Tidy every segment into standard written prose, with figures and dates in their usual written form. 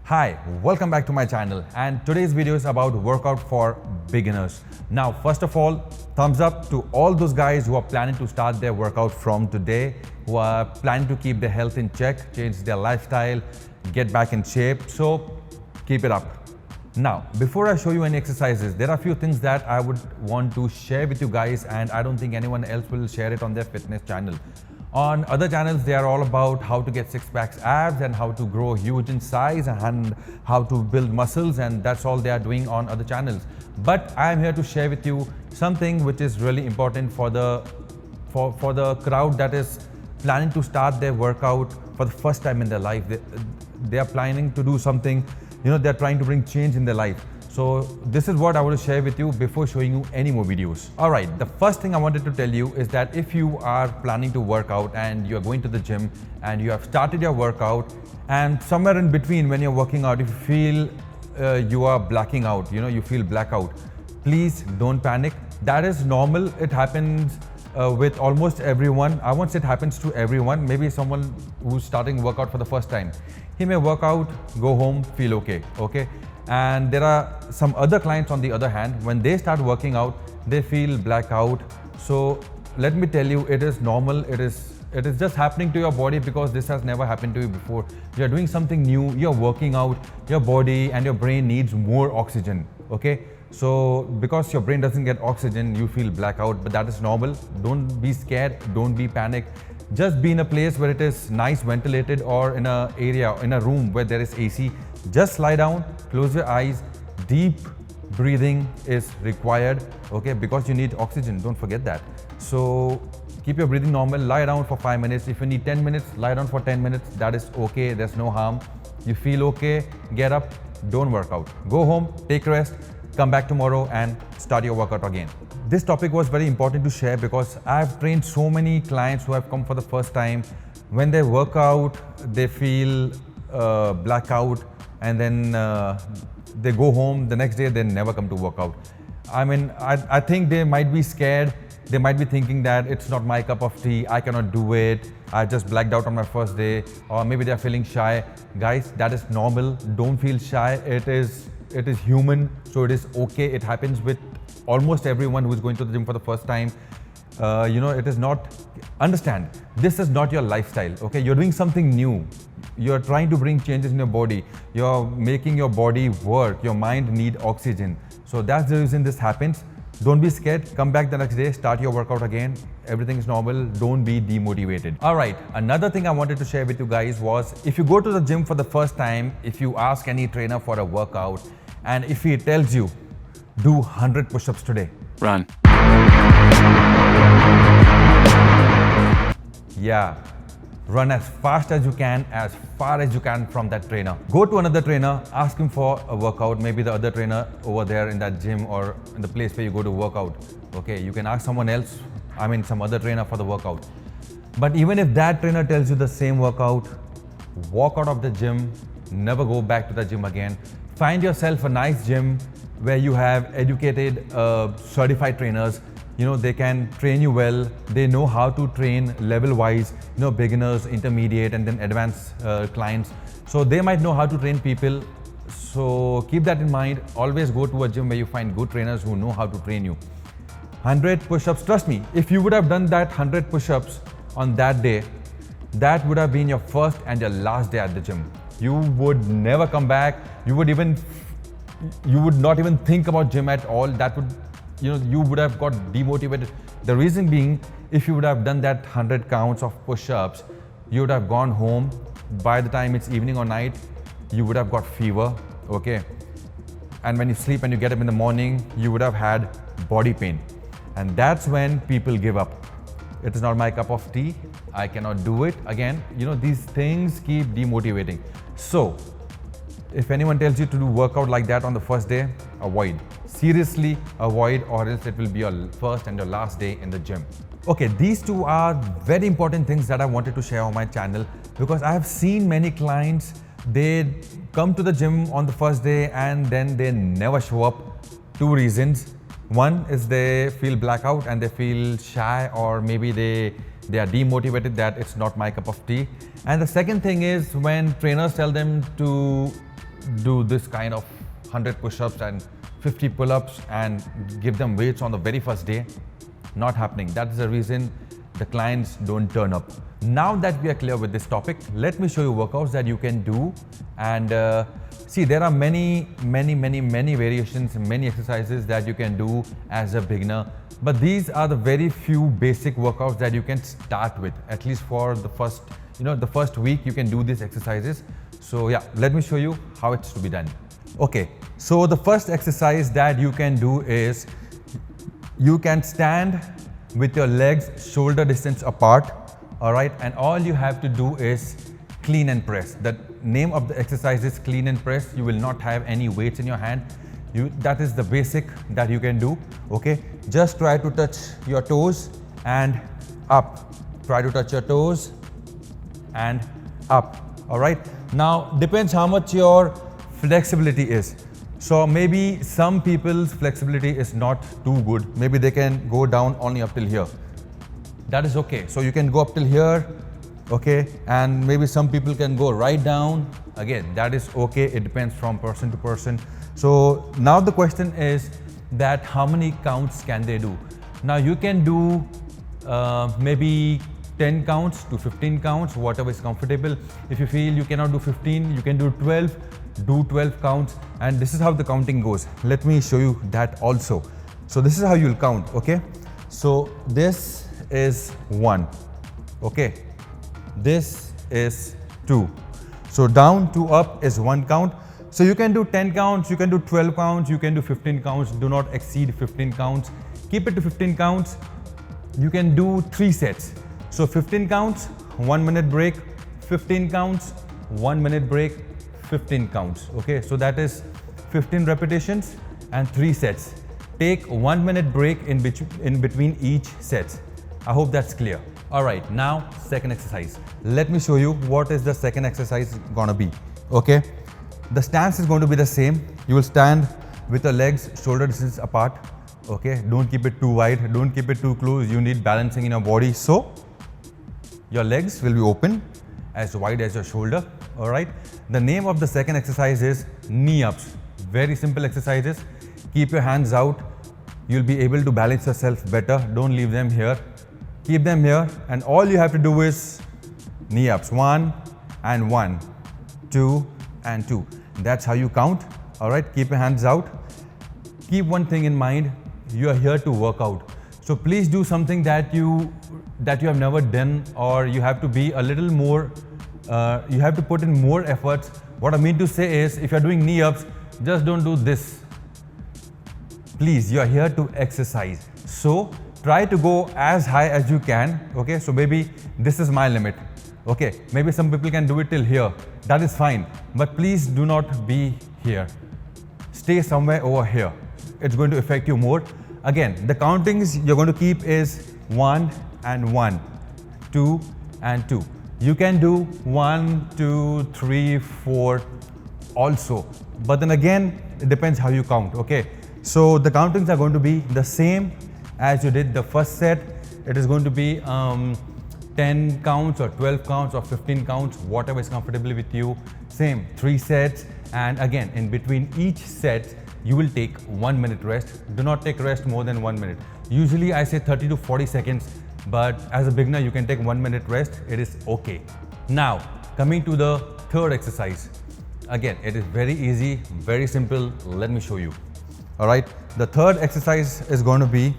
Hi, welcome back to my channel, and today's video is about workout for beginners. Now, first of all, thumbs up to all those guys who are planning to start their workout from today, who are planning to keep their health in check, change their lifestyle, get back in shape. So keep it up. Now, before I show you any exercises, there are a few things that I would want to share with you guys, and I don't think anyone else will share it on their fitness channel. On other channels, they are all about how to get six-packs abs and how to grow huge in size and how to build muscles, and that's all they are doing on other channels. But I am here to share with you something which is really important for the crowd that is planning to start their workout for the first time in their life. They are planning to do something, they're trying to bring change in their life. So this is what I want to share with you before showing you any more videos. All right, the first thing I wanted to tell you is that if you are planning to work out and you're going to the gym and you have started your workout, and somewhere in between when you're working out, if you feel you are blacking out, you feel blackout, please don't panic. That is normal. It happens with almost everyone. I won't say it happens to everyone. Maybe someone who's starting workout for the first time, he may work out, go home, feel okay. And there are some other clients on the other hand, when they start working out, they feel blackout. So let me tell you, it is normal. It is just happening to your body because this has never happened to you before. You're doing something new, you're working out, your body and your brain needs more oxygen, okay? So because your brain doesn't get oxygen, you feel blackout, but that is normal. Don't be scared, don't be panicked. Just be in a place where it is nice ventilated, or in a area, in a room where there is AC. Just lie down, close your eyes. Deep breathing is required, okay, because you need oxygen, don't forget that. So keep your breathing normal, lie down for 5 minutes. If you need 10 minutes, lie down for 10 minutes. That is okay, there's no harm. You feel okay, get up, don't work out. Go home, take rest, come back tomorrow and start your workout again. This topic was very important to share because I've trained so many clients who have come for the first time. When they work out, they feel blackout, and then they go home. The next day, they never come to work out. I mean, I think they might be scared. They might be thinking that it's not my cup of tea, I cannot do it, I just blacked out on my first day, or maybe they're feeling shy. Guys, that is normal. Don't feel shy. It is human, so it is okay. It happens with almost everyone who is going to the gym for the first time. It is not, understand, this is not your lifestyle, okay? You're doing something new. You're trying to bring changes in your body. You're making your body work. Your mind needs oxygen. So that's the reason this happens. Don't be scared. Come back the next day, start your workout again. Everything is normal. Don't be demotivated. All right, another thing I wanted to share with you guys was, if you go to the gym for the first time, if you ask any trainer for a workout, and if he tells you, do 100 push-ups today. Run. Yeah, run as fast as you can, as far as you can from that trainer. Go to another trainer, ask him for a workout, maybe the other trainer over there in that gym or in the place where you go to work out. Okay, you can ask someone else, some other trainer for the workout. But even if that trainer tells you the same workout, walk out of the gym, never go back to the gym again. Find yourself a nice gym where you have educated, certified trainers. They can train you well. They know how to train level-wise, beginners, intermediate, and then advanced clients. So they might know how to train people. So keep that in mind. Always go to a gym where you find good trainers who know how to train you. 100 push-ups, trust me, if you would have done that 100 push-ups on that day, that would have been your first and your last day at the gym. You would never come back. You would not even think about gym at all. That would, you would have got demotivated. The reason being, if you would have done that 100 counts of push-ups, you would have gone home. By the time it's evening or night, you would have got fever, okay? And when you sleep and you get up in the morning, you would have had body pain. And that's when people give up. It is not my cup of tea, I cannot do it again. These things keep demotivating. So, if anyone tells you to do workout like that on the first day, avoid. Seriously avoid, or else it will be your first and your last day in the gym. Okay, these two are very important things that I wanted to share on my channel, because I have seen many clients, they come to the gym on the first day and then they never show up. Two reasons. One is they feel blackout and they feel shy, or maybe they are demotivated that it's not my cup of tea. And the second thing is when trainers tell them to do this kind of 100 push-ups and 50 pull-ups and give them weights on the very first day. Not happening. That is the reason the clients don't turn up. Now that we are clear with this topic, let me show you workouts that you can do. And see, there are many variations, many exercises that you can do as a beginner. But these are the very few basic workouts that you can start with. At least for the first, the first week you can do these exercises. So yeah, let me show you how it's to be done. Okay, so the first exercise that you can do is you can stand with your legs shoulder distance apart, all right? And all you have to do is clean and press. The name of the exercise is clean and press. You will not have any weights in your hand. That is the basic that you can do, okay? Just try to touch your toes and up. Try to touch your toes and up, all right? Now, depends how much your flexibility is. So maybe some people's flexibility is not too good. Maybe they can go down only up till here. That is okay. So you can go up till here, okay? And maybe some people can go right down. Again, that is okay. It depends from person to person. So now the question is that how many counts can they do? Now you can do maybe 10 counts to 15 counts, whatever is comfortable. If you feel you cannot do 15, you can do 12. Do 12 counts, and this is how the counting goes. Let me show you that also. So this is how you'll count, okay? So this is 1, okay? This is 2. So down to up is 1 count. So you can do 10 counts, you can do 12 counts, you can do 15 counts. Do not exceed 15 counts. Keep it to 15 counts. You can do 3 sets. So 15 counts, 1 minute break, 15 counts, 1 minute break, 15 counts, okay? So that is 15 repetitions and 3 sets. Take 1 minute break in between each set. I hope that's clear. All right, now second exercise. Let me show you what is the second exercise gonna be, okay? The stance is going to be the same. You will stand with your legs shoulder distance apart, okay? Don't keep it too wide, don't keep it too close. You need balancing in your body. So your legs will be open as wide as your shoulder, all right? The name of the second exercise is knee ups. Very simple exercises. Keep your hands out. You'll be able to balance yourself better. Don't leave them here. Keep them here, and all you have to do is knee ups. 1 and 1, 2 and 2. That's how you count, all right? Keep your hands out. Keep one thing in mind. You are here to work out. So please do something that you have never done, or you have to be a little more you have to put in more efforts. What I mean to say is, if you're doing knee ups, just don't do this. Please, you are here to exercise. So try to go as high as you can, okay? So maybe this is my limit, okay? Maybe some people can do it till here. That is fine. But please do not be here. Stay somewhere over here. It's going to affect you more. Again, the countings you're going to keep is 1 and 1, 2 and 2. You can do 1, 2, 3, 4 also. But then again, it depends how you count, okay? So the countings are going to be the same as you did the first set. It is going to be 10 counts or 12 counts or 15 counts, whatever is comfortable with you. Same, 3 sets. And again, in between each set, you will take 1 minute rest. Do not take rest more than 1 minute. Usually I say 30 to 40 seconds. But as a beginner, you can take 1 minute rest. It is okay. Now, coming to the third exercise. Again, it is very easy, very simple. Let me show you. All right. The third exercise is going to be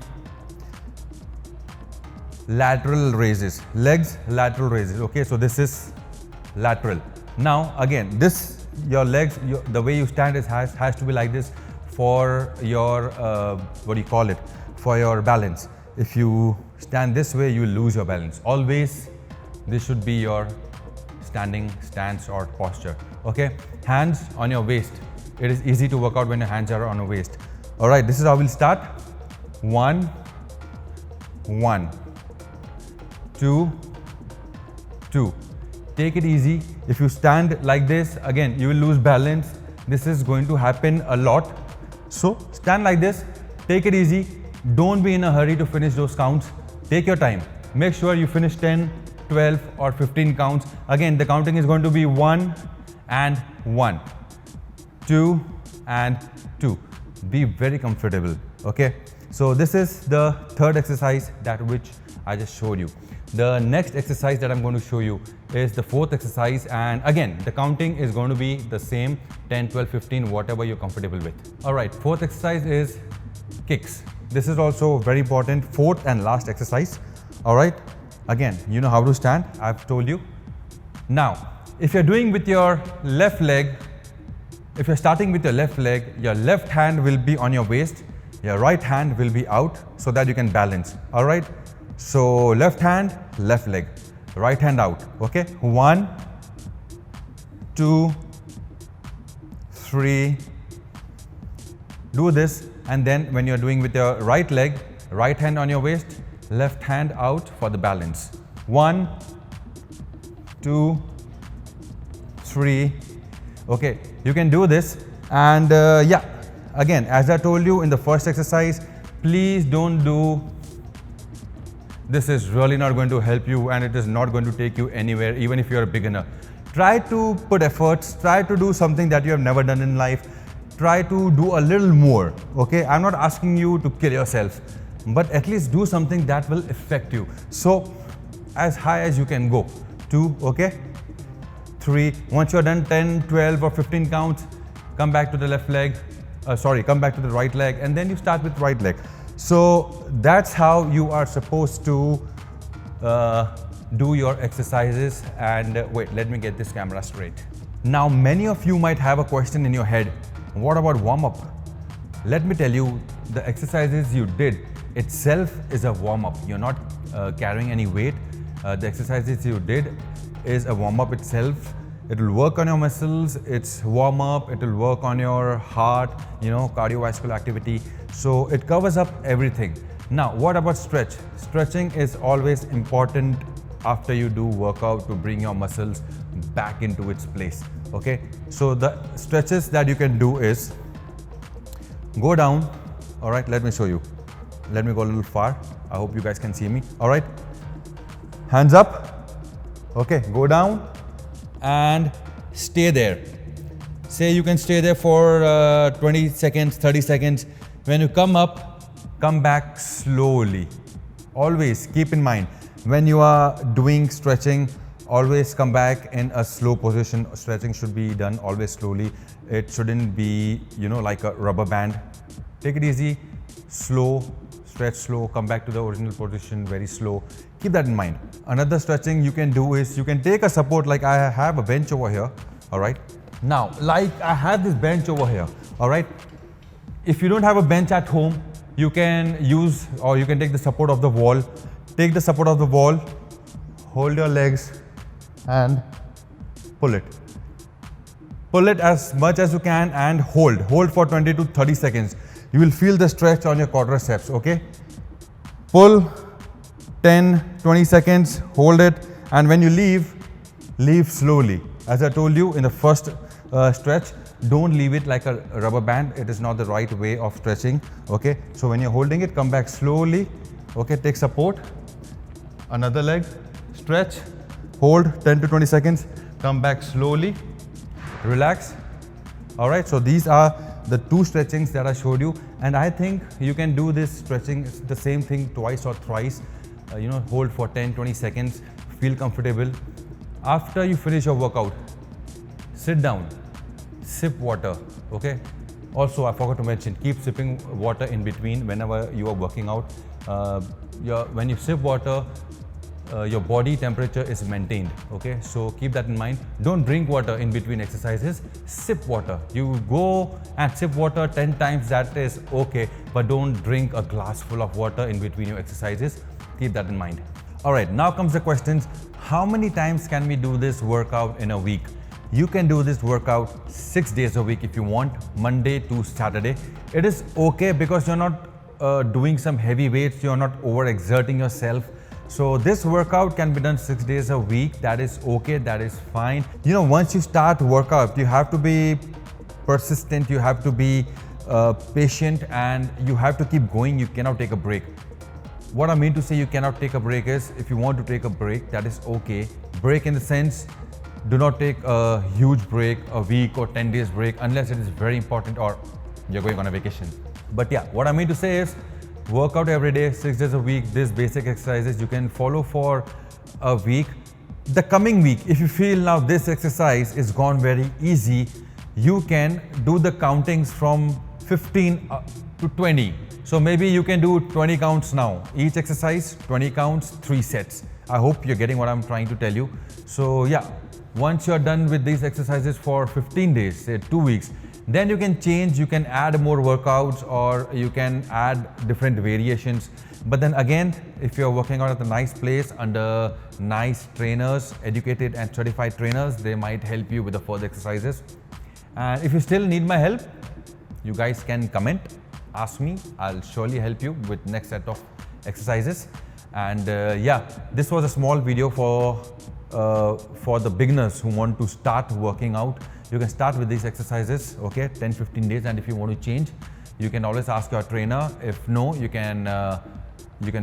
lateral raises. Legs, lateral raises. Okay, so this is lateral. Now, again, your legs, the way you stand has to be like this for your, for your balance. If you stand this way, you will lose your balance. Always, this should be your standing stance or posture. Okay, hands on your waist. It is easy to work out when your hands are on your waist. All right, this is how we'll start. 1, 1, 2, 2. Take it easy. If you stand like this, again, you will lose balance. This is going to happen a lot. So stand like this, take it easy. Don't be in a hurry to finish those counts. Take your time. Make sure you finish 10, 12 or 15 counts. Again, the counting is going to be 1 and 1, 2 and 2. Be very comfortable, okay? So this is the third exercise that which I just showed you. The next exercise that I'm going to show you is the fourth exercise, and again the counting is going to be the same, 10, 12, 15, whatever you're comfortable with. All right, fourth exercise is kicks. This is also very important, fourth and last exercise. All right, again, you know how to stand, I've told you. Now, if you're doing with your left leg, if you're starting with your left hand will be on your waist, your right hand will be out so that you can balance. All right, so left hand, left leg, right hand out. Okay, 1, 2, 3. Do this, and then when you're doing with your right leg, right hand on your waist, left hand out for the balance. 1, 2, 3. Okay, you can do this, and yeah, again, as I told you in the first exercise, please don't do this. Is really not going to help you, and it is not going to take you anywhere, even if you're a beginner. Try to put efforts, try to do something that you have never done in life, try to do a little more, okay? I'm not asking you to kill yourself, but at least do something that will affect you. So as high as you can go, 2, okay? 3. Once you're done 10, 12 or 15 counts, come back to the left leg, come back to the right leg, and then you start with right leg. So that's how you are supposed to do your exercises. And wait, let me get this camera straight. Now, many of you might have a question in your head. What about warm-up? Let me tell you, the exercises you did itself is a warm-up. You're not carrying any weight. The exercises you did is a warm-up itself. It will work on your muscles, it's warm-up, it will work on your heart, you know, cardiovascular activity. So it covers up everything. Now, what about stretch? Stretching is always important after you do workout to bring your muscles back into its place, okay? So the stretches that you can do is go down. All right, let me show you. Let me go a little far. I hope you guys can see me. All right, hands up. Okay, go down and stay there. Say you can stay there for 20 seconds, 30 seconds. When you come up, come back slowly. Always keep in mind, when you are doing stretching, always come back in a slow position. Stretching should be done always slowly. It shouldn't be, you know, like a rubber band. Take it easy, slow, stretch slow, come back to the original position very slow. Keep that in mind. Another stretching you can do is you can take a support, like I have a bench over here. All right. Now, like I have this bench over here. All right. If you don't have a bench at home, you can use, or you can take the support of the wall. Take the support of the wall, hold your legs and pull it. Pull it as much as you can and hold. Hold for 20 to 30 seconds. You will feel the stretch on your quadriceps, okay? Pull 10, 20 seconds, hold it, and when you leave, leave slowly. As I told you in the first stretch, don't leave it like a rubber band. It is not the right way of stretching, okay? So when you're holding it, come back slowly, okay? Take support, another leg, stretch, hold 10 to 20 seconds, come back slowly, relax. All right, so these are the 2 stretchings that I showed you, and I think you can do this stretching, the same thing twice or thrice. You know, hold for 10-20 seconds, feel comfortable. After you finish your workout, sit down, sip water, okay? Also, I forgot to mention, keep sipping water in between whenever you are working out. When you sip water, your body temperature is maintained, okay? So keep that in mind. Don't drink water in between exercises, sip water. You go and sip water 10 times, that is okay, but don't drink a glass full of water in between your exercises. Keep that in mind. All right, now comes the questions. How many times can we do this workout in a week? You can do this workout 6 days a week if you want, Monday to Saturday. It is okay because you're not doing some heavy weights, you're not overexerting yourself. So this workout can be done 6 days a week. That is okay, that is fine. You know, once you start workout, you have to be persistent, you have to be patient, and you have to keep going. You cannot take a break. What I mean to say you cannot take a break is, if you want to take a break, that is okay. Break in the sense, do not take a huge break, a week or 10 days break, unless it is very important or you're going on a vacation. But yeah, what I mean to say is work out every day, 6 days a week. These basic exercises you can follow for a week. The coming week, if you feel now this exercise is gone very easy, you can do the countings from 15 to 20. So maybe you can do 20 counts now. Each exercise, 20 counts, 3 sets. I hope you're getting what I'm trying to tell you. So yeah, once you're done with these exercises for 15 days, say 2 weeks, then you can change, you can add more workouts or you can add different variations. But then again, if you're working out at a nice place under nice trainers, educated and certified trainers, they might help you with the further exercises. And if you still need my help, you guys can comment, ask me. I'll surely help you with next set of exercises. And yeah, this was a small video for the beginners who want to start working out. You can start with these exercises, okay, 10-15 days, and if you want to change, you can always ask your trainer. If no, you can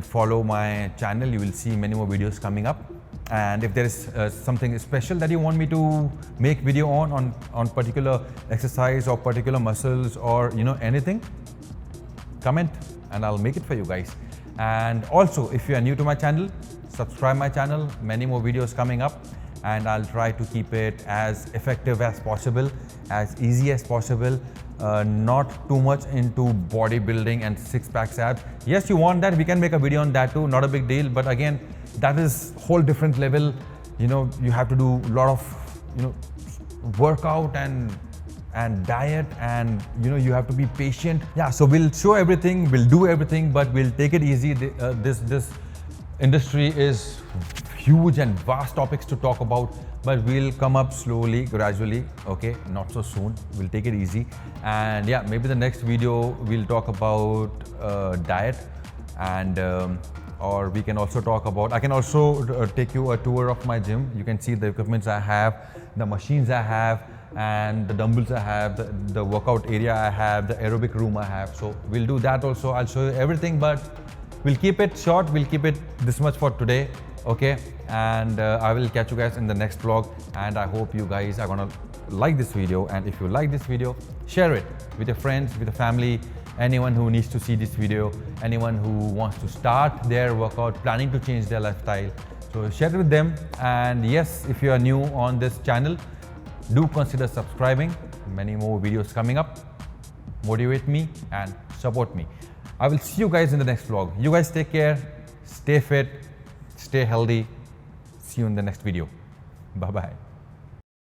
follow my channel. You will see many more videos coming up. And if there is something special that you want me to make video on particular exercise or particular muscles or anything, comment and I'll make it for you guys. And also, if you are new to my channel, subscribe my channel. Many more videos coming up, and I'll try to keep it as effective as possible, as easy as possible. Not too much into bodybuilding and six-pack abs. Yes, you want that, we can make a video on that too, not a big deal. But again, that is whole different level. You have to do a lot of workout and diet, and you have to be patient. Yeah, so we'll show everything, we'll do everything, but we'll take it easy. This industry is huge and vast topics to talk about, but we'll come up slowly, gradually, okay, not so soon. We'll take it easy. And yeah, maybe the next video we'll talk about diet, and or we can also talk about, I can also take you a tour of my gym. You can see the equipments I have, the machines I have, and the dumbbells I have, the workout area I have, the aerobic room I have. So we'll do that also. I'll show you everything, but we'll keep it short. We'll keep it this much for today, okay? And I will catch you guys in the next vlog, and I hope you guys are gonna like this video. And if you like this video, share it with your friends, with your family, anyone who needs to see this video, anyone who wants to start their workout, planning to change their lifestyle. So share it with them. And yes, if you are new on this channel, do consider subscribing. Many more videos coming up. Motivate me and support me. I will see you guys in the next vlog. You guys take care, stay fit, stay healthy. See you in the next video. Bye-bye.